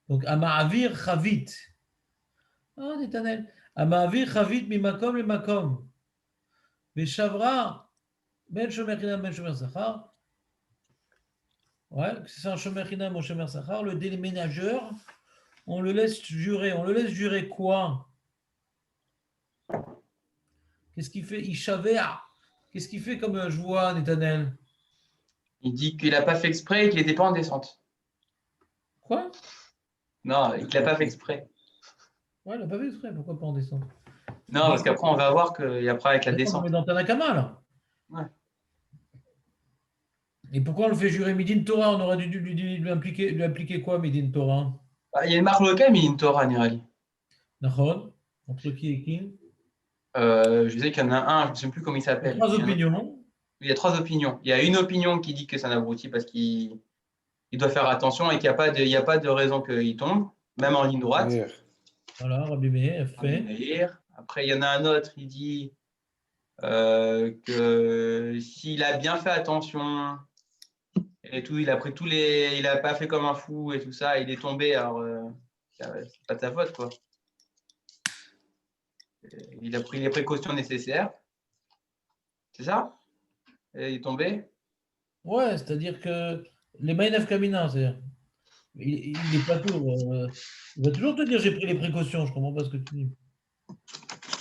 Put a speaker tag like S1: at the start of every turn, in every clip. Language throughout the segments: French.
S1: Donc, Ama'avir Chavit. Ah, Nétanel. Ama'avir Chavit mimakom le makom. Veshavra ben shomer chinam ben shomer sachar. Ouais, c'est un shomer chinam ou shomer sachar. Le déménageur, on le laisse jurer. On le laisse jurer quoi? Qu'est-ce qu'il fait? Il chavea. Qu'est-ce qu'il fait comme je vois, Nétanel?
S2: Il dit qu'il n'a pas fait exprès et qu'il n'était pas en descente.
S1: Quoi?
S2: Non, qu'il n'a pas fait exprès.
S1: Ouais, il n'a pas fait exprès. Pourquoi pas en descendre?
S2: Non, parce qu'après, on va voir qu'après, avec la
S1: Attends, on est
S2: descente.
S1: dans Tanakama, là.
S2: Ouais.
S1: Et pourquoi on le fait jurer Midin Torah? On aurait dû lui appliquer quoi, Midin Torah?
S2: Bah, il y a une marque locale, mais il y a une Torah, Nirali.
S1: Nachon? Entre qui et qui?
S2: Je sais qu'il y en a un, je ne sais plus comment il
S1: Les
S2: s'appelle.
S1: trois opinions.
S2: Il y a trois opinions. Il y a une opinion qui dit que c'est un abruti parce qu'il doit faire attention et qu'il n'y a pas de raison qu'il tombe, même en ligne droite.
S1: Voilà, Rabbi Meir,
S2: Rabbi
S1: fait.
S2: Meir. Après, il y en a un autre, il dit que s'il a bien fait attention et tout, il n'a pas fait comme un fou et tout ça, il est tombé, alors c'est pas de sa faute, quoi. Il a pris les précautions nécessaires. C'est ça? Et il est tombé.
S1: Ouais, c'est-à-dire que les Maïnaf Kamina, c'est-à-dire, il n'est pas tout. Il va toujours te dire j'ai pris les précautions, je comprends pas ce que tu dis.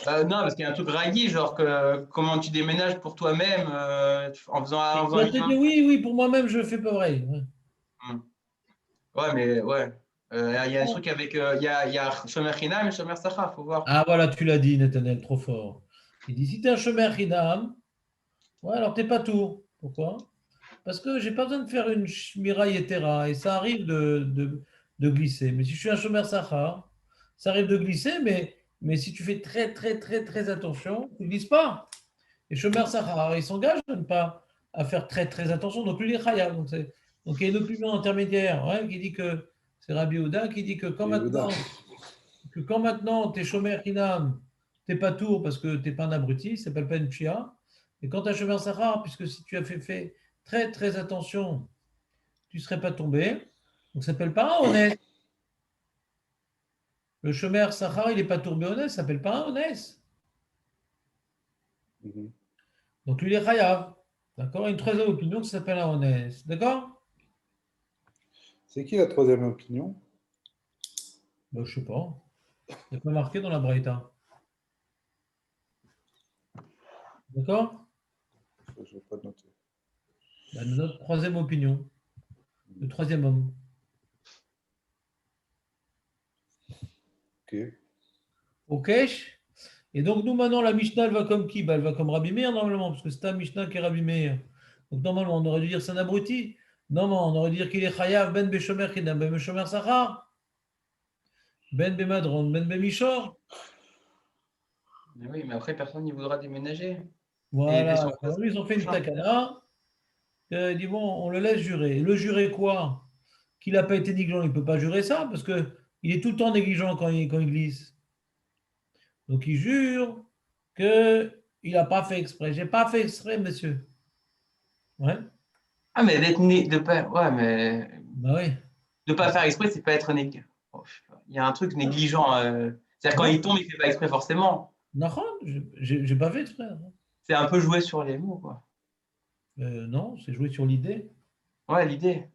S2: Non, parce qu'il y a un truc raillé, genre comment tu déménages pour toi-même en
S1: Il
S2: faisant
S1: va
S2: une
S1: te
S2: main.
S1: dire oui, oui, pour moi-même, je fais pas vrai. Ouais.
S2: Hmm. Ouais, mais ouais. Il y a un truc avec. Il y a Shomer Chinam et Shomer Sacha, faut voir.
S1: Ah voilà, tu l'as dit, Nathaniel, trop fort. Il dit si tu es un chômeur Hidam, ouais, alors t'es pas tout. Pourquoi? Parce que j'ai pas besoin de faire une Shmira Yetera et ça arrive de glisser. Mais si je suis un chômeur Sahar, ça arrive de glisser, mais si tu fais très, très, très, très attention, tu ne glisses pas. Et chômeur Sahar, il s'engage à ne pas à faire très, très attention. Donc lui, il est khayab. Donc il y a une opinion intermédiaire ouais, qui dit que c'est Rabbi Houda qui dit que quand maintenant tu es chômeur Hinam, tu n'es pas tour parce que tu n'es pas un abruti, ça s'appelle pas une chia. Et quand tu as chômeur Sahar, puisque si tu as fait très, très attention, tu ne serais pas tombé. Donc ça s'appelle pas un honnête. Le chômeur Sahar, il n'est pas tourbé honnête, ça s'appelle pas un honnête.
S3: Mhm.
S1: Donc lui, il est chayav. D'accord? Une troisième opinion qui s'appelle un honnête. D'accord?
S3: C'est qui la troisième opinion?
S1: Ben, je sais pas. Il n'est pas marqué dans la Braïta. D'accord?
S3: Je ne vais pas noter.
S1: Ben, notre troisième opinion. Le troisième homme.
S3: Ok.
S1: Ok? Et donc, nous, maintenant, la Mishnah, elle va comme qui? Ben, elle va comme Rabbi Meir, normalement, parce que c'est un Mishnah qui est Rabbi Meir. Donc, normalement, on aurait dû dire c'est un abruti. Non, non, on aurait dû dire qu'il est chayav, ben beshomer kidam, ben beshomer sachar, ben bemadron, ben bemishor.
S2: Mais oui, mais après, personne n'y voudra déménager. Et il fait
S1: Voilà.
S2: son
S1: Alors, lui, ils ont fait une
S2: prochain.
S1: takana. Il dit, bon, on le laisse jurer. Et le jurer quoi? Qu'il n'a pas été négligent, il ne peut pas jurer ça, parce qu'il est tout le temps négligent quand il glisse. Donc, il jure qu'il n'a pas fait exprès. J'ai pas fait exprès, monsieur. Ouais,
S2: Ah, mais de pas, ouais, mais
S1: bah oui.
S2: de pas faire exprès, c'est pas être négligent. Oh, je sais pas. Il y a un truc négligent. C'est-à-dire quand
S1: Non,
S2: il tombe, il fait pas exprès forcément.
S1: non, j'ai pas fait exprès.
S2: C'est un peu jouer sur les mots, quoi.
S1: Non, c'est jouer sur l'idée.
S2: Ouais, l'idée.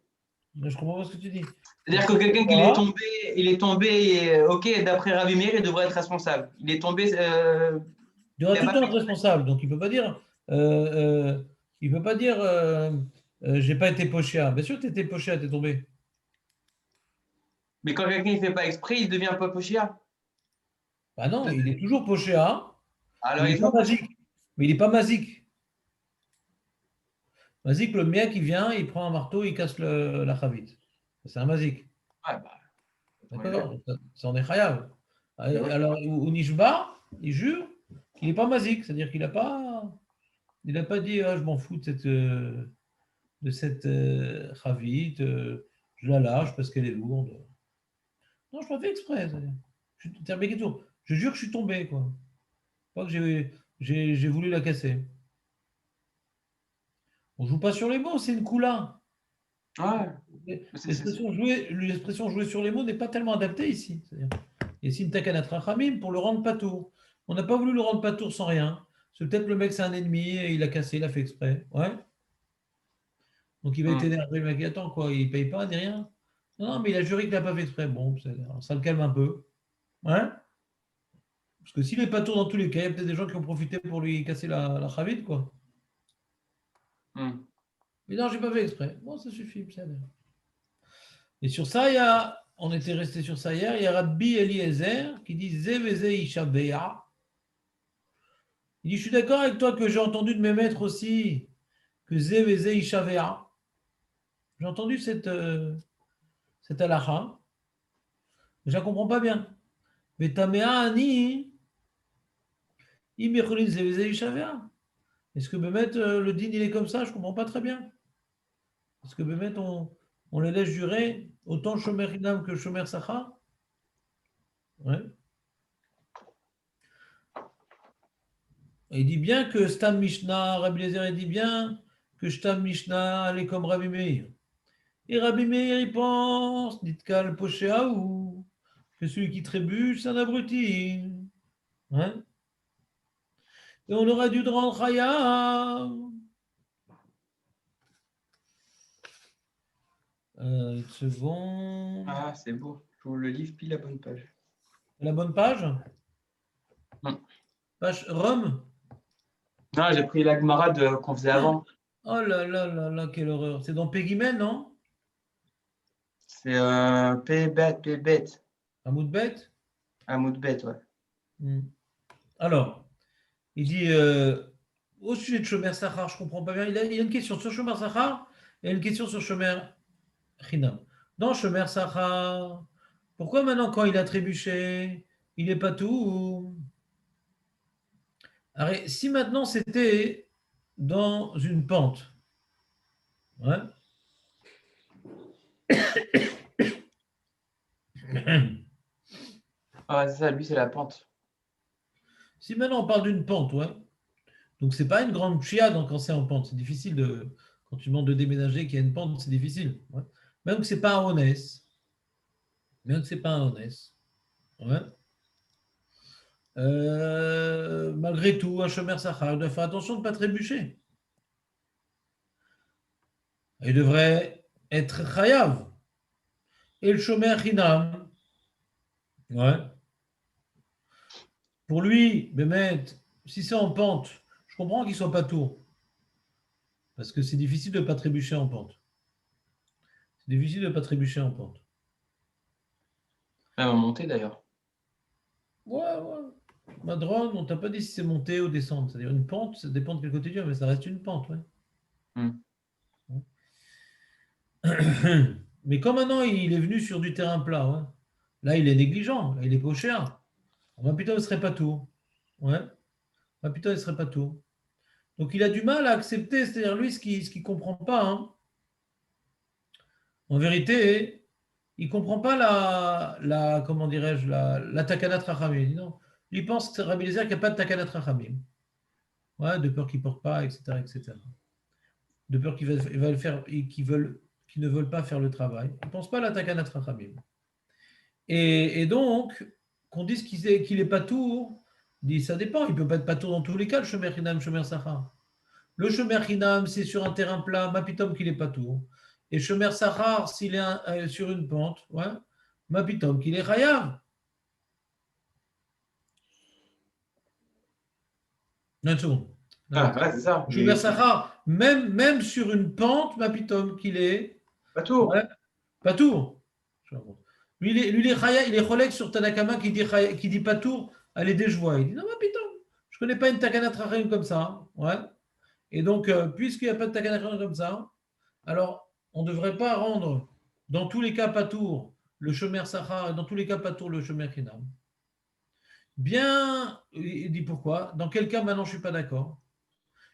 S1: Je comprends pas ce que tu dis.
S2: C'est-à-dire
S1: Donc,
S2: que quelqu'un qui
S1: pourquoi
S2: il est tombé, et, ok, d'après Ravi Meir, il devrait être responsable. Il est tombé,
S1: il y
S2: il
S1: aura
S2: n'a
S1: tout le
S2: pas
S1: temps
S2: fait
S1: un
S2: exprès.
S1: responsable. Donc, il peut pas dire, j'ai pas été pochéa. Bien sûr, tu étais pochéa, t'es tombé.
S2: Mais quand quelqu'un ne fait pas exprès, il devient pas pochia.
S1: Bah non, il est toujours pochéa.
S2: Alors,
S1: Il
S2: il est
S1: n'est pas
S2: toujours pochia.
S1: magique. Mais il n'est pas magique. Magique, le mien qui vient, il prend un marteau, il casse la chavite. C'est un magique.
S2: Ouais, bah, on est
S1: D'accord?
S2: d'accord.
S1: Ça en est khayab.
S2: Mais oui.
S1: Alors, au Nishba, il jure qu'il n'est pas magique. C'est-à-dire qu'il n'a pas dit ah, je m'en fous de cette chavite, je la lâche parce qu'elle est lourde. Non, je l'ai fait exprès. Je jure que je suis tombé, quoi. Pas que j'ai voulu la casser. On joue pas sur les mots, c'est une coula.
S2: Ouais,
S1: L'expression jouer sur les mots n'est pas tellement adaptée ici. Et si une takanat rachamim pour le rendre patour. On n'a pas voulu le rendre patour sans rien. C'est peut-être le mec, c'est un ennemi et il a cassé, il a fait exprès. Ouais. Donc il va être énervé, le mec, attends quoi, il paye pas ni rien. Non, mais il a juré qu'il n'a pas fait exprès. Bon, ça le calme un peu. Ouais. Parce que s'il est patour dans tous les cas, il y a peut-être des gens qui ont profité pour lui casser la chavite, quoi. Mais non, j'ai pas fait exprès. Bon, ça suffit, ça va. Et sur ça, on était resté sur ça hier, il y a Rabbi Eliezer qui dit Zeveze Ishabea. Il dit, je suis d'accord avec toi que j'ai entendu de mes maîtres aussi que Zeveze Ishabea. J'ai entendu cette halakha, mais je la comprends pas bien. Mais Tamea Ani, Imecholin Zeveze Ishabea. Est-ce que Bémet, le din, il est comme ça? Je comprends pas très bien. Est-ce que Bémet, on les laisse jurer autant Shomer Hinam que Shomer Sacha? Ouais. Il dit bien que Stam Mishnah, Rabbi Eliezer, il dit bien que Stam Mishnah, elle est comme Rabbi Meir. Et Rabbi Meir, il pense, Nitkal Poshéaou, que celui qui trébuche, c'est un abruti. Hein? Et on aurait dû le rendre Chayav. Une seconde.
S2: Ah, c'est beau. Je vous le livre pile la bonne page.
S1: La bonne page?
S2: Non.
S1: Page Rome?
S2: Non, j'ai pris la Gemara qu'on faisait avant.
S1: Oh là là là là, quelle horreur. C'est dans Pegimel, non?
S2: C'est Pébet.
S1: Amoudbet?
S2: Amoudbet, ouais.
S1: Alors, il dit au sujet de Shomer Sachar, je ne comprends pas bien. Il y a une question sur Shomer Sachar et une question sur Shomer Chinam. Dans Shomer Sachar, pourquoi maintenant, quand il a trébuché, il n'est pas tout? Alors, si maintenant c'était dans une pente, ouais.
S2: Ah, c'est ça, lui, c'est la pente.
S1: Si maintenant on parle d'une pente, ouais. Donc c'est pas une grande chia quand c'est en pente. C'est difficile quand tu demandes de déménager qu'il y a une pente, c'est difficile. Ouais. Même que c'est pas un honnête. Même que c'est pas un honnête. Ouais. Malgré tout, un Shomer Sachar doit faire attention de ne pas trébucher. Il devrait être chayav. Et le Shomer Hinam, ouais. Pour lui, Bémet, si c'est en pente, je comprends qu'il ne soit pas tour. Parce que c'est difficile de ne pas trébucher en pente. C'est difficile de ne pas trébucher en pente.
S2: Elle va monter d'ailleurs.
S1: Ouais, ouais. Madron, on t'a pas dit si c'est monter ou descendre. C'est-à-dire une pente, ça dépend de quel côté tu es, mais ça reste une pente, ouais. Mais comme maintenant il est venu sur du terrain plat, ouais. Là il est négligent, là il est gaucher. Bah, putain, il serait pas tout. Ouais. Bah, putain, il serait pas tout. Donc il a du mal à accepter, c'est-à-dire lui, ce qu'il comprend pas, hein. En vérité, il comprend pas comment dirais-je, la takanat rachamim. Il dit non. Il pense que Rabbi Eliezer qu'il n'y a pas de takanat rachamim. Ouais, de peur qu'il ne porte pas, etc., etc. De peur qu'ils ne veulent pas faire le travail. Ils ne pensent pas à la takanat rachamim. Et donc, qu'on dise qu'il est patour, dit ça dépend, il ne peut pas être patour dans tous les cas, le shomer hinam, shomer sachar. Le shomer hinam, c'est sur un terrain plat, mapitom qu'il est patour. Et shomer sachar, s'il est sur une pente, ouais, mapitom qu'il est chayav. Une seconde.
S2: Ah, ouais, c'est ça.
S1: Shomer sachar, même sur une pente, mapitom qu'il est
S2: Patour.
S1: ouais, patour. Lui, il est collègue sur Tanakama qui dit Patour, allez des joies. Il dit non, mais putain, je ne connais pas une Takana Trachim comme ça. Hein. Ouais. Et donc, puisqu'il n'y a pas de Takana Trachim comme ça, alors on ne devrait pas rendre dans tous les cas Patour le Shomer Sachar et dans tous les cas Patour le Shomer Kinam. Bien, il dit pourquoi. Dans quel cas maintenant je ne suis pas d'accord.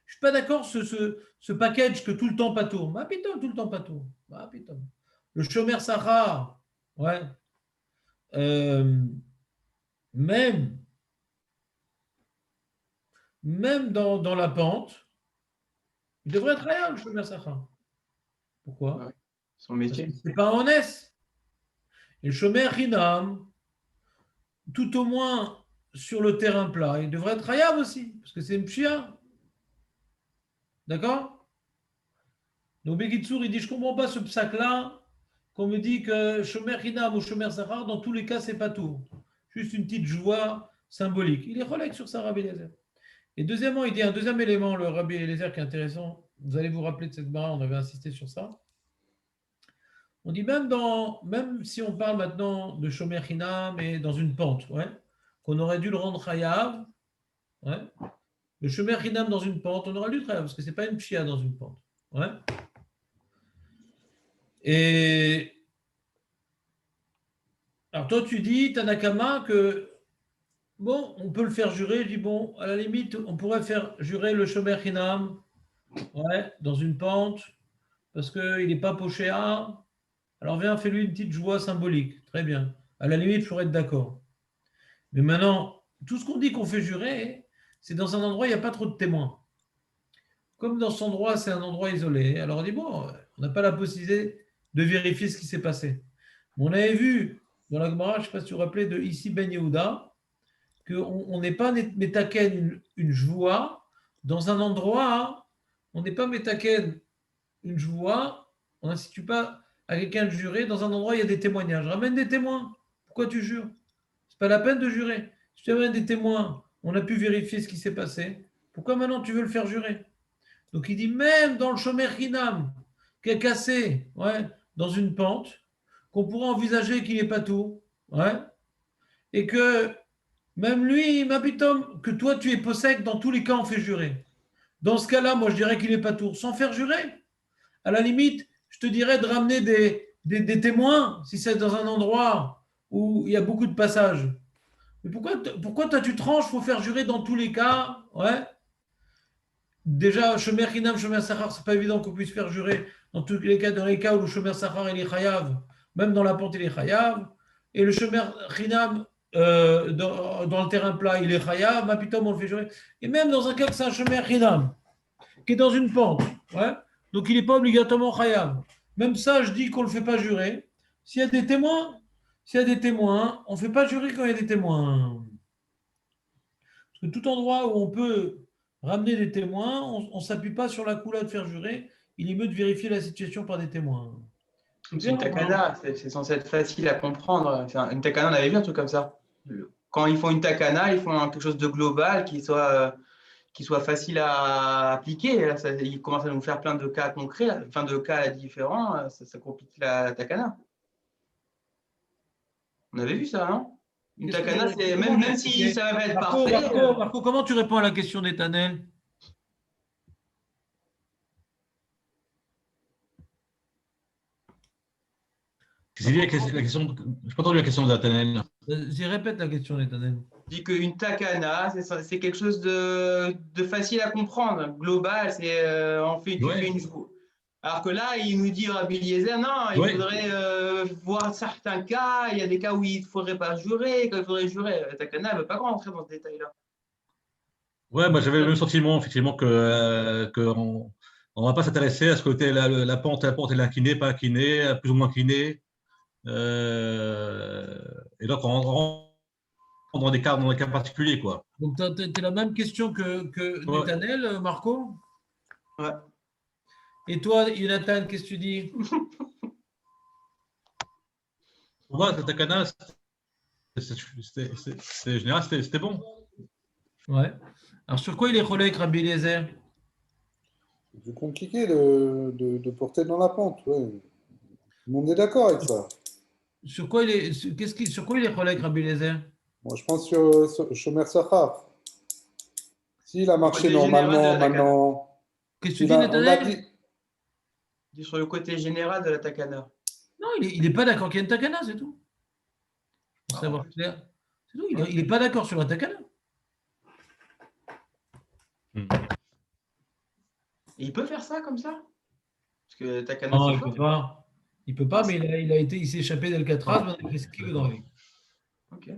S1: Je ne suis pas d'accord ce package que tout le temps Patour. Ah putain, tout le temps Patour. Ah putain. Le Shomer Sachar, ouais. Même dans la pente, il devrait être réel, le Shomer Sachar. Pourquoi?
S2: Ouais. Son métier.
S1: C'est pas un honnête. Et le Shomer Hinam, tout au moins sur le terrain plat, il devrait être Hayab aussi, parce que c'est une pshia. D'accord? Donc Bekitsour, il dit, je ne comprends pas ce psaque-là, qu'on me dit que Shomer Hinam ou Shomer Zahar, dans tous les cas, c'est pas tout. Juste une petite joie symbolique. Il est relègue sur ça, Rabbi Eliezer. Et deuxièmement, il dit un deuxième élément, le Rabbi Eliezer, qui est intéressant. Vous allez vous rappeler de cette barre, on avait insisté sur ça. On dit même si on parle maintenant de Shomer Hinam et dans une pente, ouais, qu'on aurait dû le rendre Hayav, ouais, le Shomer Hinam dans une pente, on aurait dû le faire parce que ce n'est pas une pshia dans une pente. Ouais. Et alors toi, tu dis, Tanakama, que bon, on peut le faire jurer. Je dis, bon, à la limite, on pourrait faire jurer le Shomer Hinam, ouais, dans une pente parce qu'il n'est pas poché à. Alors viens, fais-lui une petite joie symbolique. Très bien. À la limite, je pourrais être d'accord. Mais maintenant, tout ce qu'on dit qu'on fait jurer, c'est dans un endroit où il n'y a pas trop de témoins. Comme dans cet endroit, c'est un endroit isolé, alors on dit, bon, on n'a pas la possibilité de vérifier ce qui s'est passé. On avait vu dans la Gemara, je ne sais pas si tu te rappelais de ici Ben Yehuda, qu'on n'est pas métaken une joie dans un endroit, on n'est pas métaken une joie, on n'incite pas à quelqu'un de jurer dans un endroit où il y a des témoignages. Ramène des témoins. Pourquoi tu jures? C'est pas la peine de jurer. Si tu amènes des témoins, on a pu vérifier ce qui s'est passé. Pourquoi maintenant tu veux le faire jurer? Donc il dit même dans le Shomer Hinam, qui est cassé, ouais, dans une pente, qu'on pourrait envisager qu'il n'est pas tout, ouais, et que même lui, Mapitom, que toi tu es possède, dans tous les cas on fait jurer. Dans ce cas-là, moi je dirais qu'il n'est pas tout, sans faire jurer. À la limite, je te dirais de ramener des témoins si c'est dans un endroit où il y a beaucoup de passages. Mais pourquoi toi tu tranches, il faut faire jurer dans tous les cas, ouais. Déjà, Shomer Hinam, Shomer Sachar, c'est pas évident qu'on puisse faire jurer dans tous les cas, où le Shomer Sachar il est Chayav, même dans la pente il est Chayav, et le Shomer Hinam dans le terrain plat il est Chayav, Mapitom on le fait jurer. Et même dans un cas que c'est un Shomer Hinam, qui est dans une pente, ouais, donc il n'est pas obligatoirement Chayav. Même ça, je dis qu'on ne le fait pas jurer. S'il y a des témoins, on ne fait pas jurer quand il y a des témoins. Parce que tout endroit où on peut ramener des témoins, on ne s'appuie pas sur la coula de faire jurer, il est mieux de vérifier la situation par des témoins.
S2: C'est une takana, c'est censé être facile à comprendre. Enfin, une takana, on avait vu un truc comme ça. Quand ils font une takana, ils font quelque chose de global qui soit facile à appliquer. Là, ils commencent à nous faire plein de cas concrets, plein de cas différents, ça complique la takana. On avait vu ça, non? Une takana, c'est même si ça va être parfait.
S1: Marco, comment tu réponds à la question d'Etanel?
S4: C'est la question, je n'ai pas entendu la question d'Athanel.
S1: J'y répète la question d'Etanel.
S2: Je dis qu'une takana, c'est quelque chose de facile à comprendre, global, c'est tu fais une joue. Alors que là, il nous dit Rabbi Eliezer, non, il faudrait voir certains cas, il y a des cas où il ne faudrait pas jurer, qu'il faudrait jurer. La takana, elle ne veut pas rentrer dans ce détail-là.
S4: Ouais, moi j'avais le même sentiment, effectivement, qu'on ne va pas s'intéresser à ce côté, la pente est inclinée, pas inclinée, plus ou moins inclinée. Et donc, on rentre dans des cas particuliers, quoi.
S1: Donc, tu as la même question que Netanel, Marco?
S2: Ouais.
S1: Et toi, Jonathan, qu'est-ce que tu dis?
S4: Pour moi, cette takana, général, c'était bon.
S1: Ouais. Alors, sur quoi il est relais avec Rabbi Eliezer?
S3: C'est plus compliqué de porter dans la pente. Ouais. Tout le monde est d'accord avec ça.
S1: Sur quoi il est relais avec Rabbi Eliezer?
S3: Moi, je pense sur Shomer Sachar. S'il a marché normalement, maintenant.
S1: Qu'est-ce que tu dis, Netanel?
S2: Il dit sur le côté général de la takana.
S1: Non, il n'est pas d'accord qu'il y a une takana, c'est tout. Pour savoir clair. C'est tout. Il n'est pas d'accord sur la takana.
S2: Et il peut faire ça comme ça? Parce que takana,
S1: non, il ne peut pas. Il ne peut pas, mais il s'est échappé d'Alcatraz, maintenant il fait ce qu'il veut dans la vie.
S2: Ok.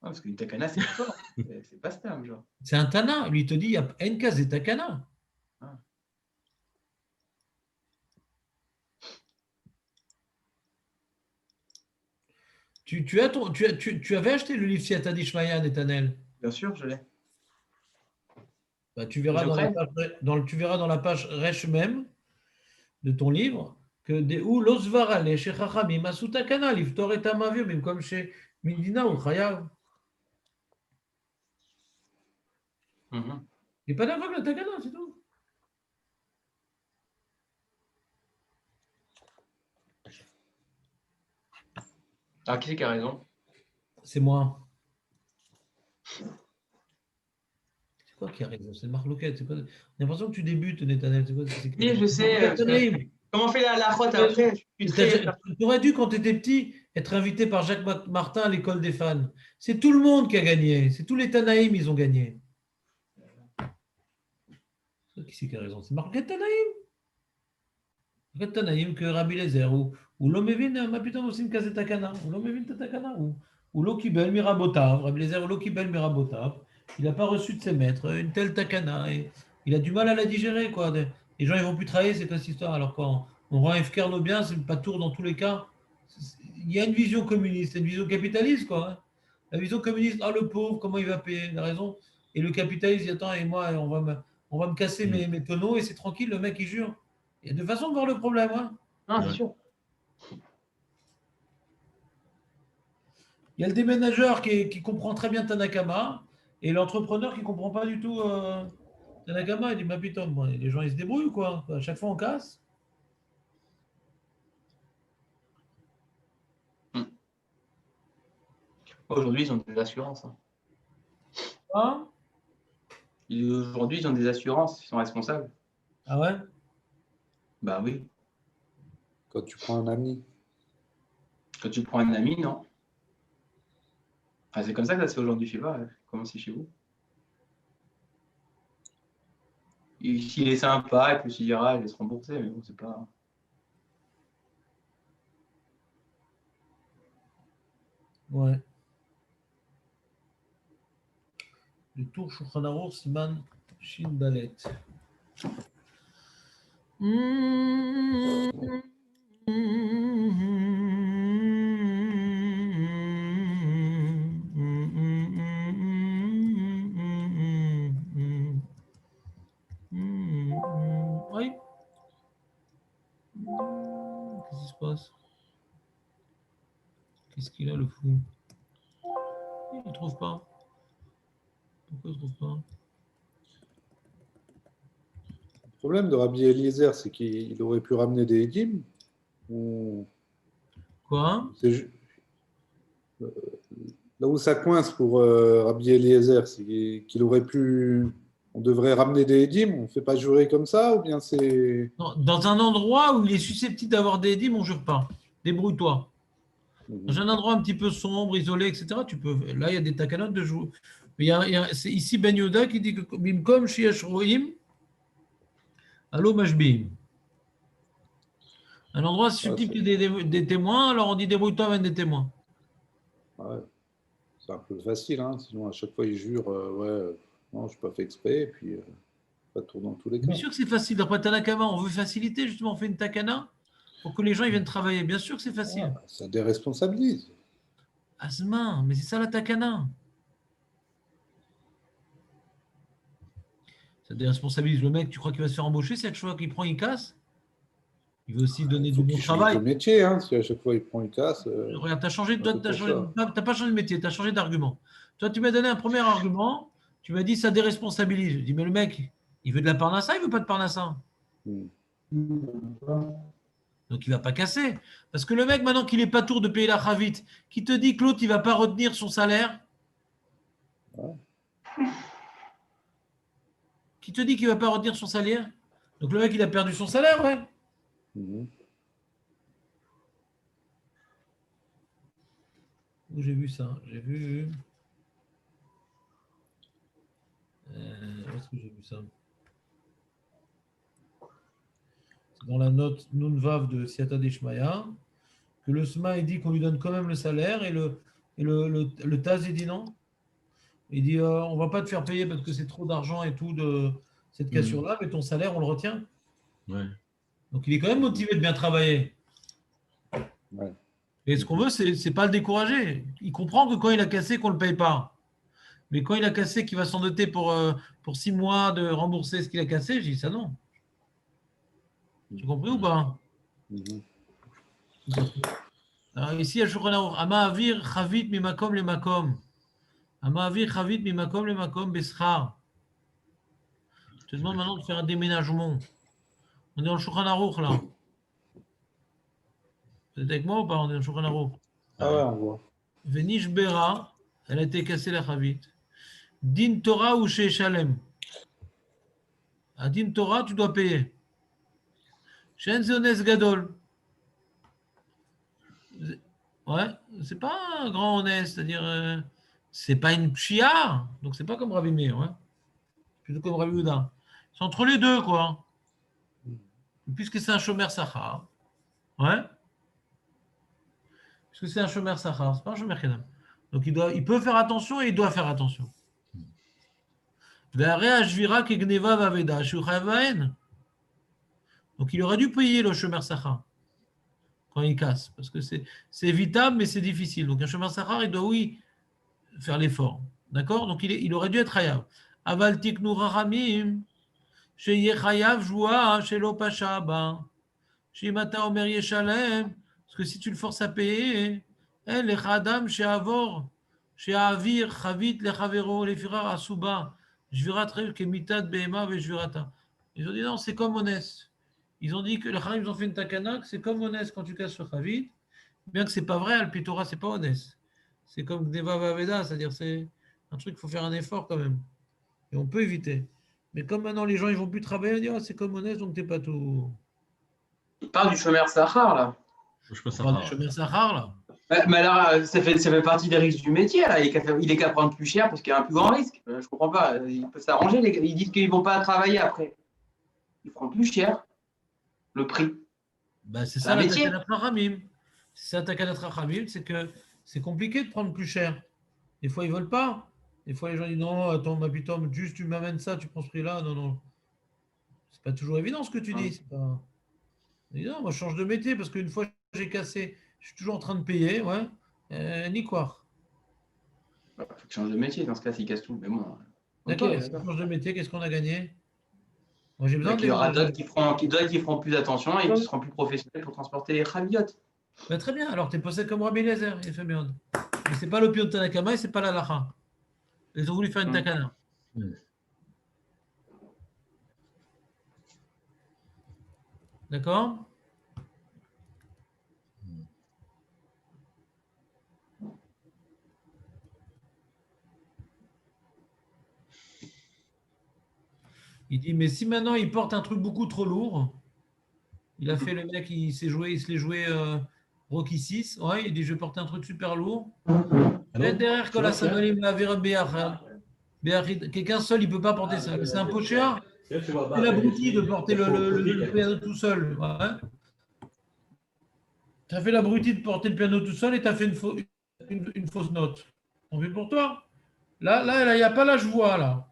S2: Parce qu'une takana, c'est fort. C'est pas ce terme, genre.
S1: C'est un tana. Lui, il te dit, il y a une case des takana. tu avais acheté le livre Siyata d'Ishmaïa, Netanel.
S2: Bien sûr, je l'ai.
S1: Bah, tu verras tu verras dans la page Resh même de ton livre que des ou l'osvara les chez Chachamim asuta kana liftor et amavim comme chez Midina ou Chayav.
S2: Mhm.
S1: Il n'est pas d'accord avec la takana, c'est tout.
S2: Alors, qui c'est qui a raison?
S1: C'est moi. C'est quoi qui a raison? C'est Marloquette. C'est quoi? J'ai l'impression que tu débutes, Netanel. C'est quoi?
S2: Oui, je sais. Comment on fait la route après?
S1: Tu aurais dû, quand tu étais petit, être invité par Jacques Martin à l'école des fans. C'est tout le monde qui a gagné. C'est tous les Tanaïm, ils ont gagné. Qui c'est qui a raison? C'est Marloquette Tanaïm. Marloquette Tanaïm que Rabbi Lezer ou l'homme evin, ma putain aussi une casette takana. Ou l'homme evin takana. Ou l'okibel mirabotav. Rabbi Lezer ou l'okibel mirabotav. Il n'a pas reçu de ses maîtres une telle takana. Et il a du mal à la digérer, quoi. Les gens, ils vont plus travailler, c'est quoi cette histoire? Alors quand on rend FKR nos biens, c'est pas tour dans tous les cas. Il y a une vision communiste, une vision capitaliste, quoi. Hein. La vision communiste, ah, le pauvre, comment il va payer? Il a raison. Et le capitaliste, il dit, attends, et moi, on va me casser mes tonneaux et c'est tranquille, le mec, il jure. Il y a deux façons de voir le problème. Hein.
S2: Non, c'est sûr.
S1: Il y a le déménageur qui comprend très bien Tanakama et l'entrepreneur qui ne comprend pas du tout Tanakama. Il dit, mais putain, bon, les gens, ils se débrouillent, quoi. À chaque fois, on casse.
S2: Aujourd'hui, ils ont des assurances. Hein.
S1: Hein?
S2: Aujourd'hui, ils ont des assurances, ils sont responsables.
S1: Ah ouais?
S2: Bah oui.
S3: Quand tu prends un ami.
S2: Quand tu prends un ami, non. Ah, c'est comme ça que ça se fait aujourd'hui, je sais pas. Comment c'est chez vous? S'il est sympa, et puis s'il ira, il va se rembourser, mais bon, c'est pas.
S1: Ouais. Le tour Shulchan Aruch Siman Shin Dalet. Oui. Qu'est-ce qui se passe? Qu'est-ce qu'il a, le fou? Il ne trouve pas. Pourquoi il ne trouve pas?
S3: Le problème de Rabbi Eliezer, c'est qu'il aurait pu ramener des Edim.
S1: Quoi?
S3: Là où ça coince pour Rabbi Eliezer, c'est qu'il aurait pu. On devrait ramener des Edim, on ne fait pas jurer comme ça, ou bien c'est.
S1: Dans un endroit où il est susceptible d'avoir des dîmes, on ne jure pas. Débrouille-toi. Dans un endroit un petit peu sombre, isolé, etc., tu peux. Là, il y a des takanotes de jouer. C'est ici Ben Yoda qui dit que Bimkom Shiash Roim, Allo Mashbim. Un endroit susceptible qu'il y ait des témoins, alors on dit débrouille-toi avec des témoins.
S3: Ouais. C'est un peu facile, hein. Sinon à chaque fois il jure, ouais, non, je n'ai pas fait exprès, et puis pas tour dans tous les cas.
S1: Bien sûr que c'est facile. D'après Tanakama, on veut faciliter, justement, on fait une takana pour que les gens ils viennent travailler. Bien sûr que c'est facile.
S3: Ah, ça déresponsabilise.
S1: Asma, mais c'est ça la takana. Ça déresponsabilise le mec. Tu crois qu'il va se faire embaucher si à chaque fois qu'il prend, il casse? Il veut aussi donner du bon travail.
S3: Le métier, hein, si à chaque fois il prend, il casse.
S1: Regarde, tu as changé, toi, t'as pas changé de métier, tu as changé d'argument. Toi, tu m'as donné un premier argument, tu m'as dit ça déresponsabilise. Je dis, mais le mec, il veut de la parnassa, il veut pas de parnassa. Donc, il va pas casser. Parce que le mec, maintenant qu'il est pas tour de payer la chavite, qui te dit que l'autre, il va pas retenir son salaire, qui te dit qu'il va pas retenir son salaire, donc le mec, il a perdu son salaire, ouais. Où j'ai vu ça? J'ai vu. Où est-ce que j'ai vu ça? C'est dans la note Nunvav de Siyata d'Ishmaïa, que le SMA il dit qu'on lui donne quand même le salaire et le Taz il dit non. Il dit on ne va pas te faire payer parce que c'est trop d'argent et tout de cette cassure-là, mais ton salaire on le retient.
S4: Ouais.
S1: Donc il est quand même motivé de bien travailler.
S3: Ouais.
S1: Et ce qu'on veut, c'est pas le décourager. Il comprend que quand il a cassé, qu'on ne le paye pas. Mais quand il a cassé, qu'il va s'en doter pour 6 mois de rembourser ce qu'il a cassé, je dis ça non. Tu as compris ou pas?
S3: Mhm.
S1: Alors ici, à Shulchan Aruch, Ama avir chavit mimakom le makom. Ama avir chavit mimakom le makom beschar. Je te demande maintenant de faire un déménagement. On est dans le Shulchan Aruch là. Vous êtes avec moi ou pas? On est dans le Shulchan Aruch.
S3: Ah ouais, on voit.
S1: Venish Bera, elle a été cassée la chavit. Din Torah ou chez Shalem. À Din Torah, tu dois payer. Shen Zeones Gadol. Ouais, c'est pas un grand honnête, c'est-à-dire, c'est pas une pshia, donc c'est pas comme Rabbi Meir, ouais. Plutôt comme Rabbi Yehuda. C'est entre les deux, quoi. Puisque c'est un shomer sachar, ouais. Puisque c'est un shomer sachar, c'est pas un shomer chédam. Donc il peut faire attention et il doit faire attention. Donc il aurait dû payer le shomer sachar quand il casse, parce que c'est évitable, mais c'est difficile. Donc un shomer sachar, il doit, oui, faire l'effort. D'accord? Donc il aurait dû être hayav. Aval tiknu rachamim, sheyeh chayav joua, shelo pasha ba. Shimata omer yeshalem, parce que si tu le forces à payer, el echadam sheavor, sheavir chavit lechavero, lefirar asuba, jvirat rev kemitat behema vejvirata. Ils ont dit non, c'est comme honest. Ils ont dit que les Kharim, ils ont fait une takana, que c'est comme honest quand tu casses le chavit, bien que c'est pas vrai, al pitora, c'est pas honest. C'est comme Gneva Vaveda, c'est-à-dire c'est un truc, il faut faire un effort quand même. Et on peut éviter. Mais comme maintenant les gens ils vont plus travailler, on dit oh, c'est comme honest, donc t'es pas tout.
S2: Il parle du shomer sachar, là.
S4: Je peux
S1: On parle du
S4: savoir.
S1: chemin Sahar là.
S2: Mais alors, ça fait partie des risques du métier, là. Il est qu'à prendre plus cher parce qu'il y a un plus grand risque. Je comprends pas. Il peut s'arranger. Ils disent qu'ils vont pas travailler après. Ils feront plus cher le prix.
S1: Ben, c'est
S2: C'est
S1: ça
S2: un
S1: la
S2: métier.
S1: Takanat Rachamim. C'est ça la Takanat Rachamim, c'est que c'est compliqué de prendre plus cher. Des fois ils veulent pas. Des fois les gens disent non, attends, ma putain, juste tu m'amènes ça, tu prends ce prix-là. Non, non. C'est pas toujours évident ce que tu dis. C'est pas... On dit, non, moi je change de métier parce qu'une fois j'ai cassé, je suis toujours en train de payer, ouais. Ni quoi.
S2: Il faut que change de métier dans ce cas s'il casse tout. Mais bon.
S1: D'accord,
S2: Ok,
S1: si on
S2: d'accord.
S1: change de métier, qu'est-ce qu'on a gagné? Moi j'ai besoin
S2: Donc,
S1: de
S2: il y aura d'autres
S1: déménager.
S2: qui feront plus attention et qui seront plus professionnels pour transporter les chaviotes.
S1: Ben, très bien, alors tu es posé comme Rabbi Eliezer, il fait bien. Mais c'est pas l'opinion de Tanakama et c'est pas la lacha. Ils ont voulu faire une takana. D'accord? Il dit, mais si maintenant il porte un truc beaucoup trop lourd, il a fait le mec, il se l'est joué Rocky 6, ouais, il dit, je vais porter un truc super lourd. Derrière, quand la Samalim la verra quelqu'un seul, il ne peut pas porter ça. C'est un pochéa. C'est l'abruti de porter le piano tout seul. Ouais. Tu as fait l'abruti de porter le piano tout seul et tu as fait une fausse note. On fait pour toi. Là, il n'y a pas la joie, là.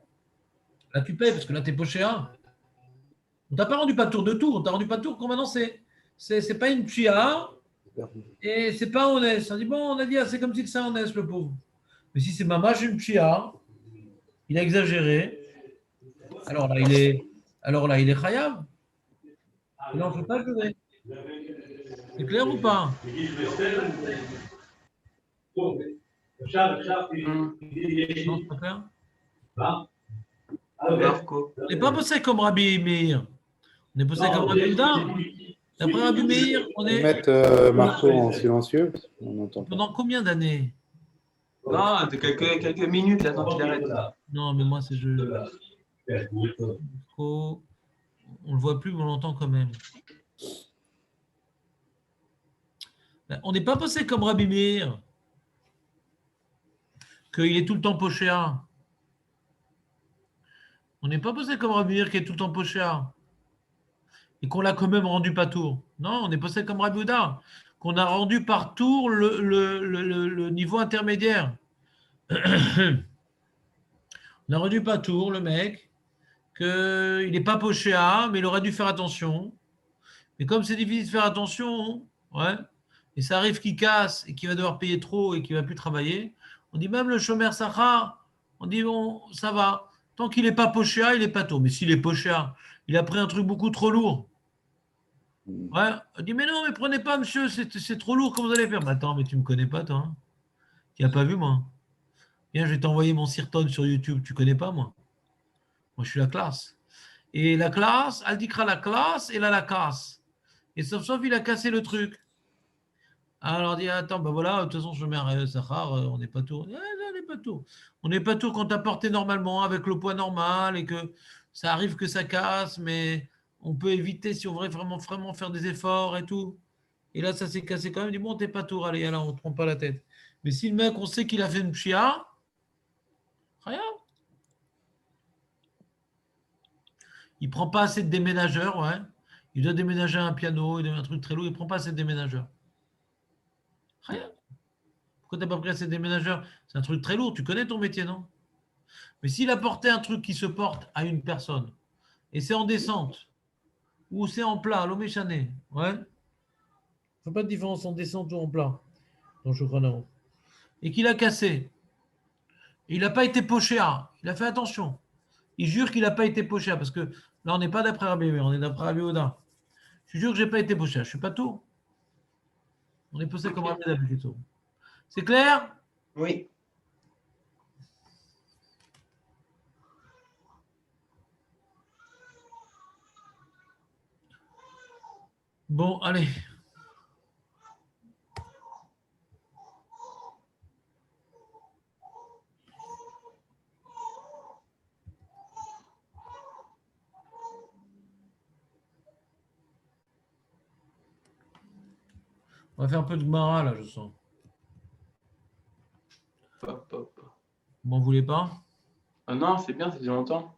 S1: Là, tu payes parce que là, tu es pochéa. On t'a pas rendu pas tour de tout. On t'a rendu pas tour quand maintenant, c'est pas une chia et c'est pas honnête. On dit, bon, on a dit, ah, c'est comme si c'est honnête, le pauvre. Mais si c'est mamache une chia, il a exagéré. Alors là, il est chayav. Et là, on ne peut pas jurer. C'est clair ou pas? Non, c'est pas clair. On n'est pas bossé comme Rabbi Meir. On est bossé comme Rabbi Yehuda. D'après Rabbi Meir, on est.
S3: Mettre Marteau en silencieux. On entend pas.
S1: Pendant combien d'années?
S2: Non, de quelques minutes là, tant qu'il arrête.
S1: Non, mais moi, c'est on le voit plus, mais on l'entend quand même. On n'est pas bossé comme Rabbi Meir, qu'il est tout le temps pochéa. On n'est pas bossé comme Rabbi Meir qui est tout le temps pochéa. Et qu'on l'a quand même rendu pas tour. Non, on est bossé comme Rabbi Yehuda, qu'on a rendu par tour le niveau intermédiaire. On a rendu pas tour le mec, qu'il n'est pas pochéa, mais il aurait dû faire attention. Mais comme c'est difficile de faire attention, ouais, et ça arrive qu'il casse et qu'il va devoir payer trop et qu'il ne va plus travailler, on dit même le chômeur Sahar, on dit bon, ça va. Tant qu'il n'est pas pochéa, il est pas tôt. Mais s'il est pochéa, il a pris un truc beaucoup trop lourd. Ouais, on dit mais non, mais prenez pas, monsieur, c'est trop lourd, comment vous allez faire? Mais attends, mais tu me connais pas, toi. Hein. Tu n'as pas vu, moi. Viens, je vais t'envoyer mon sirton sur YouTube. Tu connais pas, moi. Moi, je suis la classe. Et la classe, elle dit la classe, et là, la casse. Et sauf, il a cassé le truc. Alors, on dit, attends, ben voilà, de toute façon, je mets un Sahar, on n'est pas tout. Non, on n'est pas tout. On n'est pas tout quand tu as porté normalement, avec le poids normal, et que ça arrive que ça casse, mais on peut éviter si on veut vraiment, vraiment faire des efforts et tout. Et là, ça s'est cassé quand même. Il dit, bon, t'es pas tout, allez, là, on ne te prend pas la tête. Mais si le mec, on sait qu'il a fait une pchia, rien. Il ne prend pas assez de déménageurs, ouais. Il doit déménager un piano, il doit un truc très lourd, il ne prend pas assez de déménageurs. Rien. Pourquoi tu n'as pas pris assez de déménageurs? C'est un truc très lourd, tu connais ton métier, non? Mais s'il a porté un truc qui se porte à une personne, et c'est en descente, ou c'est en plat, l'homme échané, ouais. Il ne faut pas de différence en descente ou en plat, dans le chocrana. Et qu'il a cassé, il n'a pas été poché à, il a fait attention. Il jure qu'il n'a pas été poché à, parce que là, on n'est pas d'après Rabbi Meir, on est d'après Rabbi Oda. Je jure que je n'ai pas été poché à, je ne suis pas tout. On est posé comme Rabbi Oda plutôt. C'est clair?
S2: Oui.
S1: Bon, allez. On va faire un peu de Gemara, là, je sens.
S2: Hop, hop.
S1: Vous m'en voulez pas?
S2: Ah non, c'est bien, ça fait longtemps.